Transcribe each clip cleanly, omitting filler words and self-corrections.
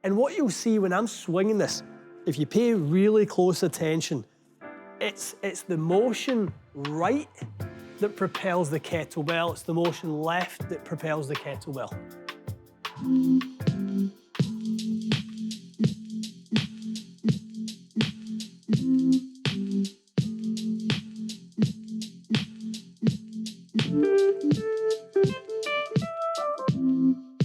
And what you'll see when I'm swinging this, if you pay really close attention, it's the motion right that propels the kettlebell. It's the motion left that propels the kettlebell.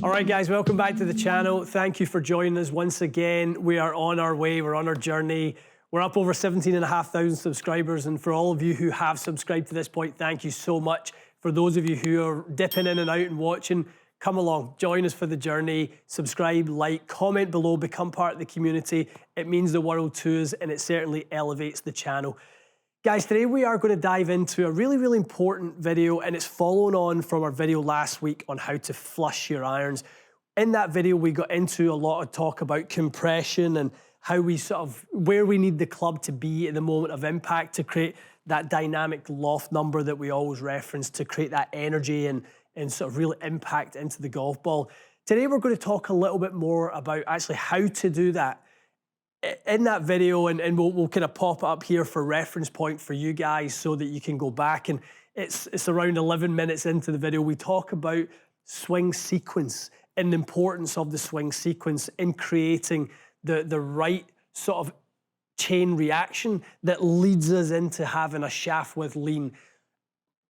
All right, guys, welcome back to the channel. Thank you for joining us once again. We are on our way, we're on our journey. We're up over 17,500 subscribers, and for all of you who have subscribed to this point, thank you so much. For those of you who are dipping in and out and watching, come along, join us for the journey. Subscribe, like, comment below, become part of the community. It means the world to us, and it certainly elevates the channel. Guys, today we are going to dive into a really, really important video, and it's following on from our video last week on how to flush your irons. In that video, we got into a lot of talk about compression and how we where we need the club to be at the moment of impact to create that dynamic loft number that we always reference, to create that energy and sort of real impact into the golf ball. Today, we're going to talk a little bit more about actually how to do that. In that video, and we'll kind of pop it up here for reference point for you guys so that you can go back, and it's around 11 minutes into the video. We talk about swing sequence and the importance of the swing sequence in creating the right sort of chain reaction that leads us into having a shaft with lean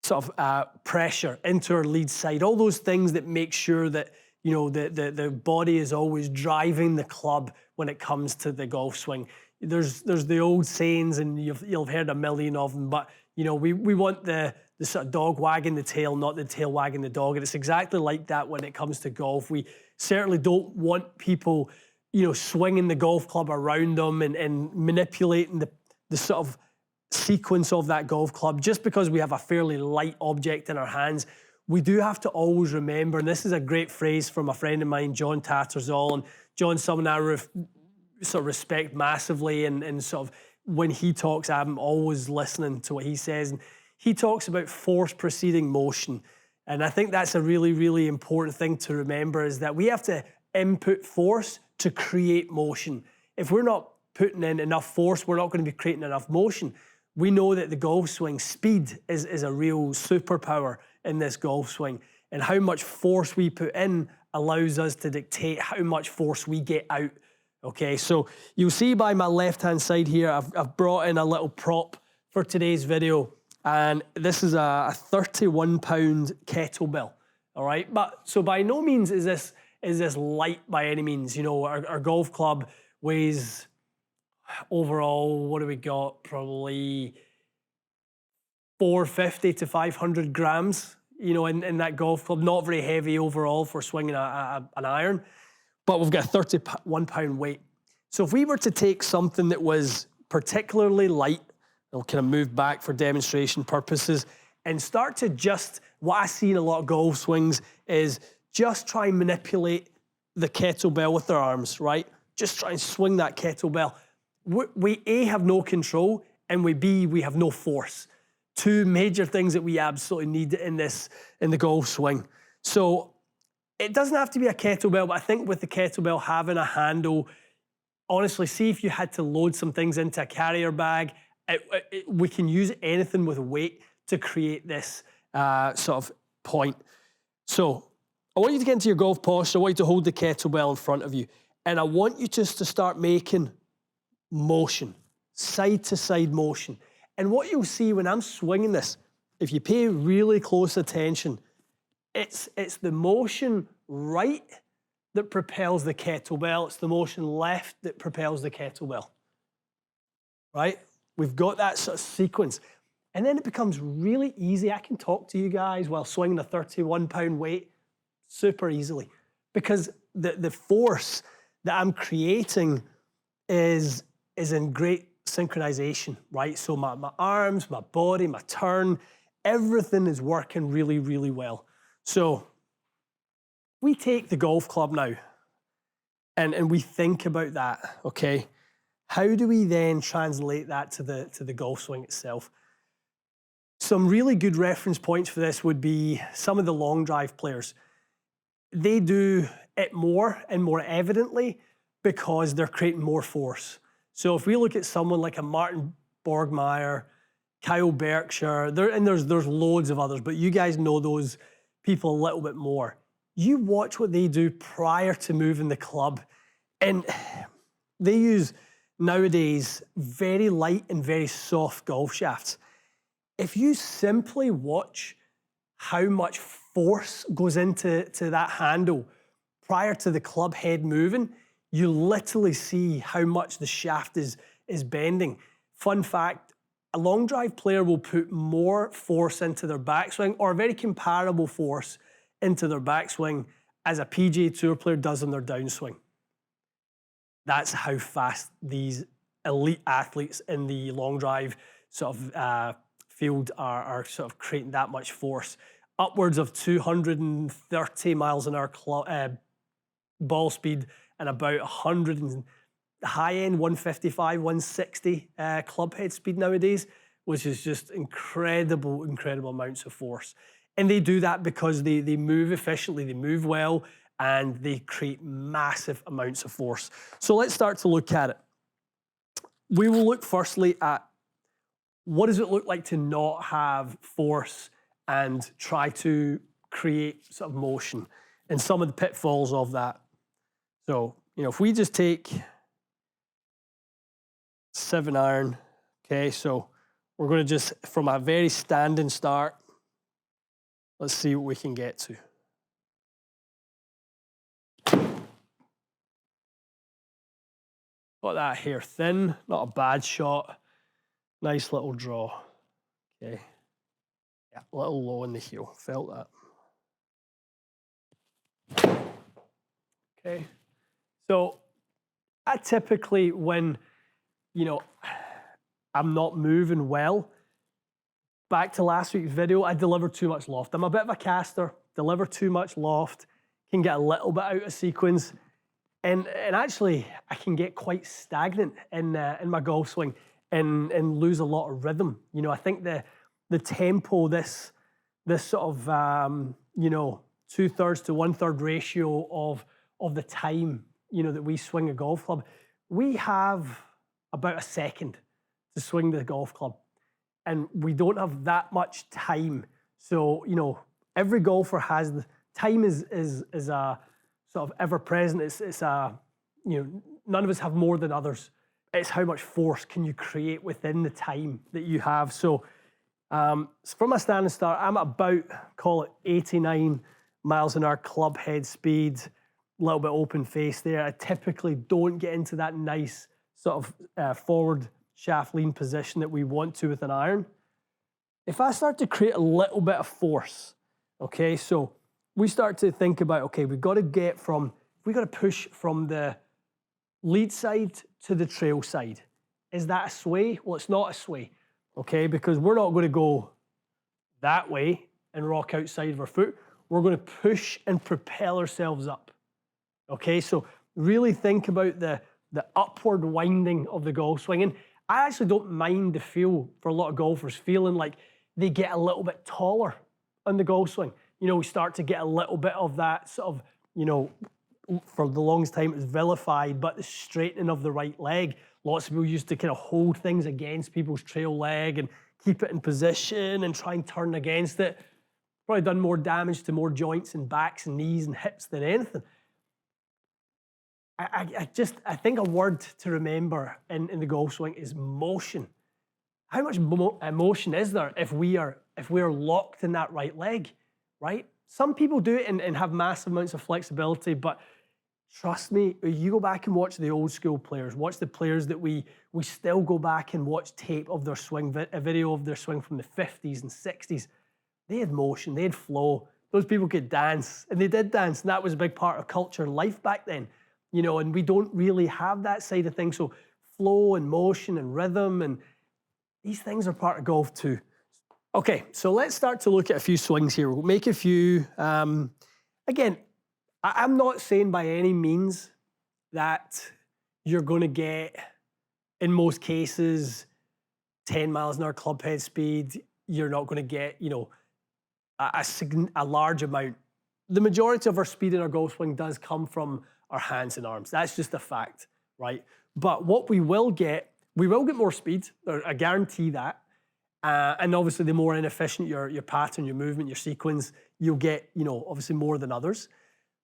sort of pressure into our lead side. All those things that make sure that, you know, the body is always driving the club when it comes to the golf swing. There's the old sayings, and you'll have heard a million of them, but you know, we want the sort of dog wagging the tail, not the tail wagging the dog. And it's exactly like that when it comes to golf. We certainly don't want people, you know, swinging the golf club around them and manipulating the sort of sequence of that golf club just because we have a fairly light object in our hands. We do have to always remember, and this is a great phrase from a friend of mine, John Tattersall, and John's someone I sort of respect massively, and sort of when he talks, I'm always listening to what he says. And he talks about force preceding motion. And I think that's a really, really important thing to remember, is that we have to input force to create motion. If we're not putting in enough force, we're not going to be creating enough motion. We know that the golf swing speed is a real superpower in this golf swing, and how much force we put in allows us to dictate how much force we get out. Okay, so you'll see by my left-hand side here, I've brought in a little prop for today's video, and this is a 31-pound kettlebell. All right, but so by no means is this light by any means. You know, our golf club weighs overall, what do we got? Probably 450 to 500 grams, you know, in that golf club. Not very heavy overall for swinging an iron, but we've got a 31-pound weight. So if we were to take something that was particularly light, I'll kind of move back for demonstration purposes, and start to just, what I see in a lot of golf swings is just try and manipulate the kettlebell with their arms, right? Just try and swing that kettlebell. We A, have no control, and we have no force. Two major things that we absolutely need in the golf swing. So it doesn't have to be a kettlebell, but I think with the kettlebell having a handle, honestly, see if you had to load some things into a carrier bag, we can use anything with weight to create this sort of point. So I want you to get into your golf posture. I want you to hold the kettlebell in front of you, and I want you just to start making motion, side to side motion. And what you'll see when I'm swinging this, if you pay really close attention, it's the motion right that propels the kettlebell. It's the motion left that propels the kettlebell, right? We've got that sort of sequence. And then it becomes really easy. I can talk to you guys while swinging a 31-pound weight super easily, because the force that I'm creating is in great synchronization, right? So my arms, my body, my turn, everything is working really, really well. So we take the golf club now and we think about that, okay? How do we then translate that to the golf swing itself? Some really good reference points for this would be some of the long drive players. They do it more and more evidently because they're creating more force. So if we look at someone like a Martin Borgmeyer, Kyle Berkshire, and there's loads of others, but you guys know those people a little bit more. You watch what they do prior to moving the club, and they use nowadays very light and very soft golf shafts. If you simply watch how much force goes into that handle prior to the club head moving, you literally see how much the shaft is bending. Fun fact, a long drive player will put more force into their backswing, or a very comparable force into their backswing, as a PGA Tour player does on their downswing. That's how fast these elite athletes in the long drive sort of field are sort of creating that much force. Upwards of 230 miles an hour ball speed, and about 100 and high end 155, 160 club head speed nowadays, which is just incredible amounts of force. And they do that because they move efficiently, they move well, and they create massive amounts of force. So let's start to look at it. We will look firstly at what does it look like to not have force and try to create sort of motion, and some of the pitfalls of that. So, if we just take 7-iron, okay, so we're going to just, from a very standing start, let's see what we can get to. Got that hair thin, not a bad shot. Nice little draw. Okay. Yeah, a little low in the heel. Felt that. Okay. So I typically, when, I'm not moving well, back to last week's video, I deliver too much loft. I'm a bit of a caster, deliver too much loft, can get a little bit out of sequence, and actually I can get quite stagnant in my golf swing and lose a lot of rhythm. I think the tempo, this sort of 2/3 to 1/3 ratio of the time that we swing a golf club, we have about a second to swing the golf club, and we don't have that much time. So every golfer has time is a sort of ever present. It's a none of us have more than others. It's how much force can you create within the time that you have. So from a standing start, I'm at about, call it 89 miles an hour club head speed, a little bit open face there. I typically don't get into that nice sort of forward shaft lean position that we want to with an iron. If I start to create a little bit of force, okay, so we start to think about, okay, we've got to push from the lead side to the trail side. Is that a sway? Well, it's not a sway, okay, because we're not going to go that way and rock outside of our foot. We're going to push and propel ourselves up, okay? So really think about the upward winding of the golf swing. And I actually don't mind the feel for a lot of golfers feeling like they get a little bit taller on the golf swing. We start to get a little bit of that sort of, for the longest time it was vilified, but the straightening of the right leg. Lots of people used to kind of hold things against people's trail leg and keep it in position and try and turn against it. Probably done more damage to more joints and backs and knees and hips than anything. I think a word to remember in the golf swing is motion. How much motion is there if we are locked in that right leg, right? Some people do it and have massive amounts of flexibility, but trust me, you go back and watch the old school players, watch the players that we still go back and watch tape of their swing, a video of their swing from the 50s and 60s. They had motion, they had flow. Those people could dance, and they did dance, and that was a big part of culture and life back then. And we don't really have that side of things. So flow and motion and rhythm, and these things are part of golf too. Okay, so let's start to look at a few swings here. We'll make a few. Again, I'm not saying by any means that you're going to get, in most cases, 10 miles an hour club head speed. You're not going to get, a large amount. The majority of our speed in our golf swing does come from our hands and arms. That's just a fact, right? But what we will get more speed, or I guarantee that. And obviously, the more inefficient your pattern, your movement, your sequence, you'll get, obviously more than others.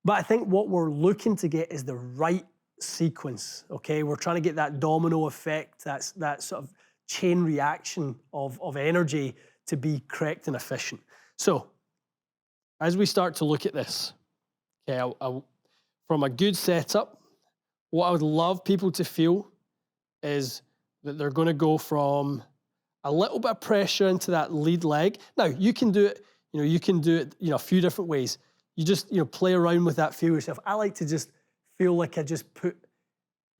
But I think what we're looking to get is the right sequence, okay? We're trying to get that domino effect, that sort of chain reaction of energy to be correct and efficient. So, as we start to look at this, okay, from a good setup, what I would love people to feel is that they're going to go from a little bit of pressure into that lead leg. Now, you can do it, a few different ways. You just, play around with that feel yourself. I like to just feel like I just put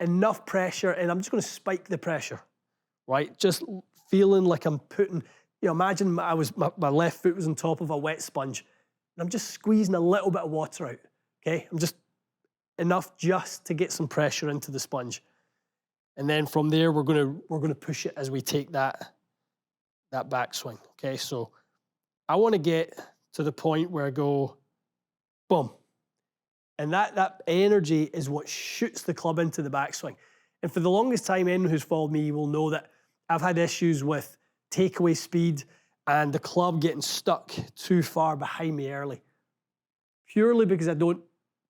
enough pressure, and I'm just going to spike the pressure, right? Just feeling like I'm putting, imagine my left foot was on top of a wet sponge, and I'm just squeezing a little bit of water out, okay? I'm just enough just to get some pressure into the sponge. And then from there, we're going to push it as we take that backswing, okay? So I want to get to the point where I go, boom. And that energy is what shoots the club into the backswing. And for the longest time, anyone who's followed me will know that I've had issues with takeaway speed and the club getting stuck too far behind me early, purely because I don't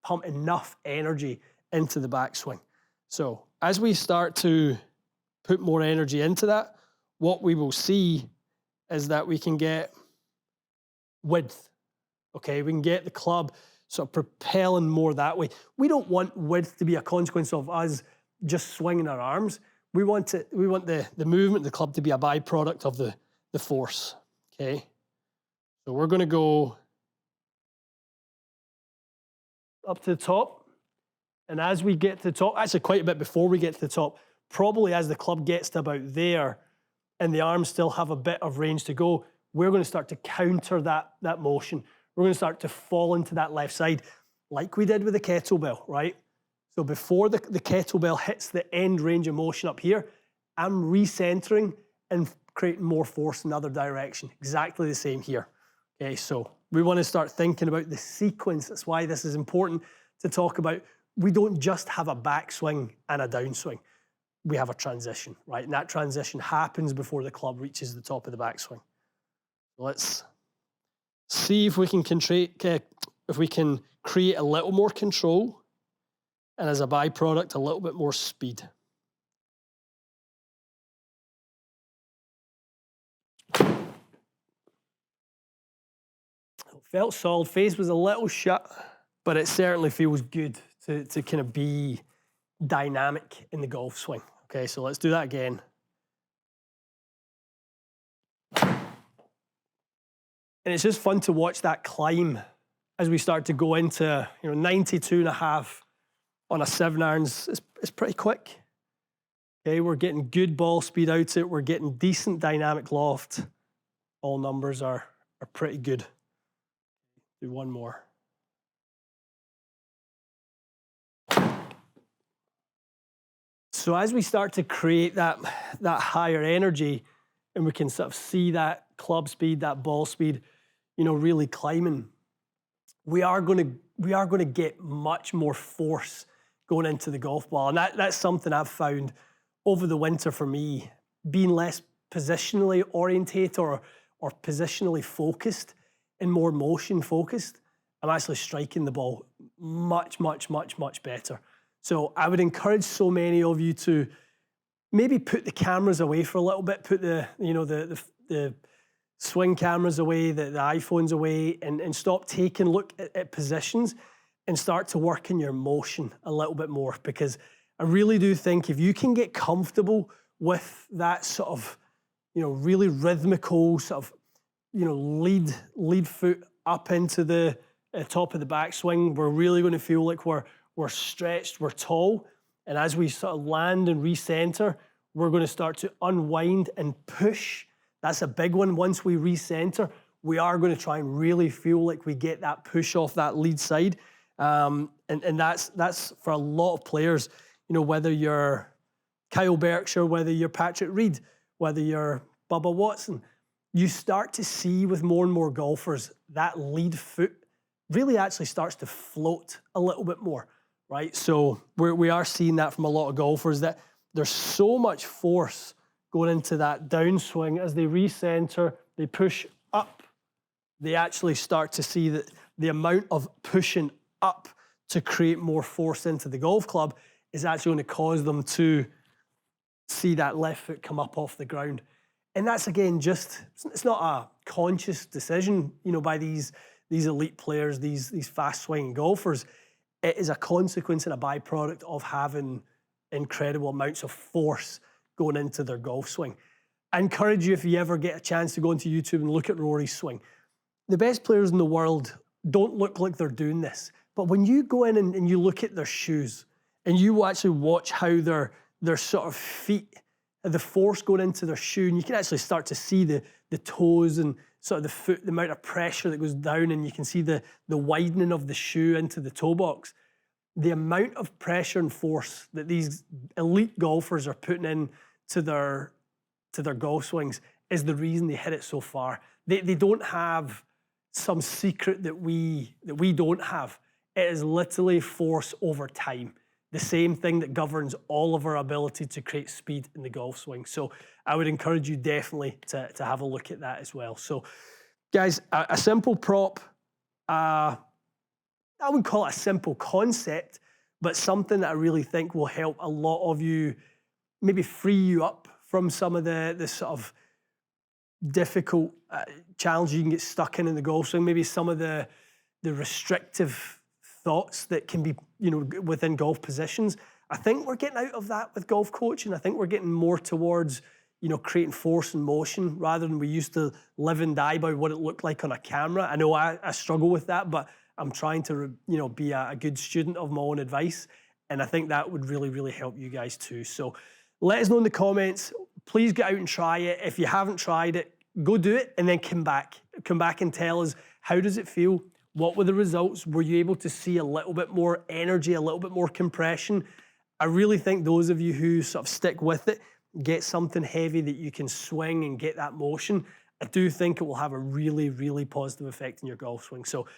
pump enough energy into the backswing. So as we start to put more energy into that, what we will see is that we can get width, okay? We can get the club sort of propelling more that way. We don't want width to be a consequence of us just swinging our arms. We want the movement of the club to be a byproduct of the force, okay? So we're going to go up to the top. And as we get to the top, actually quite a bit before we get to the top, probably as the club gets to about there and the arms still have a bit of range to go, we're going to start to counter that motion. We're going to start to fall into that left side like we did with the kettlebell, right? So before the kettlebell hits the end range of motion up here, I'm recentering and creating more force in the other direction. Exactly the same here. Okay, so we want to start thinking about the sequence. That's why this is important to talk about. We don't just have a backswing and a downswing. We have a transition, right? And that transition happens before the club reaches the top of the backswing. Let's see if we can create a little more control, and as a byproduct, a little bit more speed. It felt solid. Face was a little shut, but it certainly feels good to kind of be dynamic in the golf swing. Okay, so let's do that again. And it's just fun to watch that climb as we start to go into 92.5 on a 7-irons. It's pretty quick. Okay, we're getting good ball speed out it. We're getting decent dynamic loft. All numbers are pretty good. Do one more. So as we start to create that higher energy, and we can sort of see that club speed, that ball speed, really climbing, we are going to get much more force going into the golf ball. And that's something I've found over the winter for me, being less positionally orientated or positionally focused and more motion focused. I'm actually striking the ball much, much, much, much better. So I would encourage so many of you to maybe put the cameras away for a little bit, put the swing cameras away, the iPhones away, and stop taking a look at positions and start to work in your motion a little bit more. Because I really do think if you can get comfortable with that sort of, really rhythmical sort of, lead foot up into the top of the backswing, we're really going to feel like we're stretched, we're tall. And as we sort of land and recenter, we're going to start to unwind and push. That's a big one. Once we recenter, we are going to try and really feel like we get that push off that lead side. And that's for a lot of players, whether you're Kyle Berkshire, whether you're Patrick Reed, whether you're Bubba Watson, you start to see with more and more golfers that lead foot really actually starts to float a little bit more, right? So we are seeing that from a lot of golfers, that there's so much force going into that downswing. As they recenter, they push up, they actually start to see that the amount of pushing up to create more force into the golf club is actually going to cause them to see that left foot come up off the ground. And that's, again, just, it's not a conscious decision, you know, by these elite players, these fast swinging golfers. It is a consequence and a byproduct of having incredible amounts of force going into their golf swing. I encourage you, if you ever get a chance, to go into YouTube and look at Rory's swing. The best players in the world don't look like they're doing this. But when you go in and you look at their shoes and you actually watch how their sort of feet, the force going into their shoe, and you can actually start to see the toes and sort of the foot, the amount of pressure that goes down, and you can see the widening of the shoe into the toe box. The amount of pressure and force that these elite golfers are putting in to their golf swings is the reason they hit it so far. They don't have some secret that we don't have. It is literally force over time. The same thing that governs all of our ability to create speed in the golf swing. So I would encourage you definitely to have a look at that as well. So guys, a simple prop, I wouldn't call it a simple concept, but something that I really think will help a lot of you, maybe free you up from some of the sort of difficult challenges you can get stuck in the golf swing, maybe some of the restrictive thoughts that can be, you know, within golf positions. I think we're getting out of that with golf coaching. I think we're getting more towards, you know, creating force and motion rather than we used to live and die by what it looked like on a camera. I know I struggle with that, but I'm trying to, you know, be a good student of my own advice. And I think that would really, really help you guys too. So let us know in the comments. Please get out and try it. If you haven't tried it, go do it and then come back. Come back and tell us, how does it feel? What were the results? Were you able to see a little bit more energy, a little bit more compression? I really think those of you who sort of stick with it, get something heavy that you can swing and get that motion, I do think it will have a really, really positive effect in your golf swing. So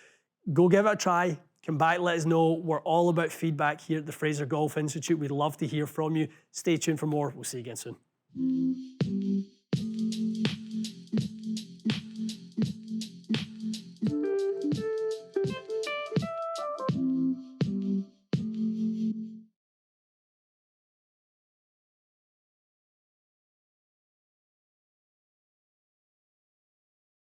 go give it a try. Come back, let us know. We're all about feedback here at the Fraser Golf Institute. We'd love to hear from you. Stay tuned for more. We'll see you again soon.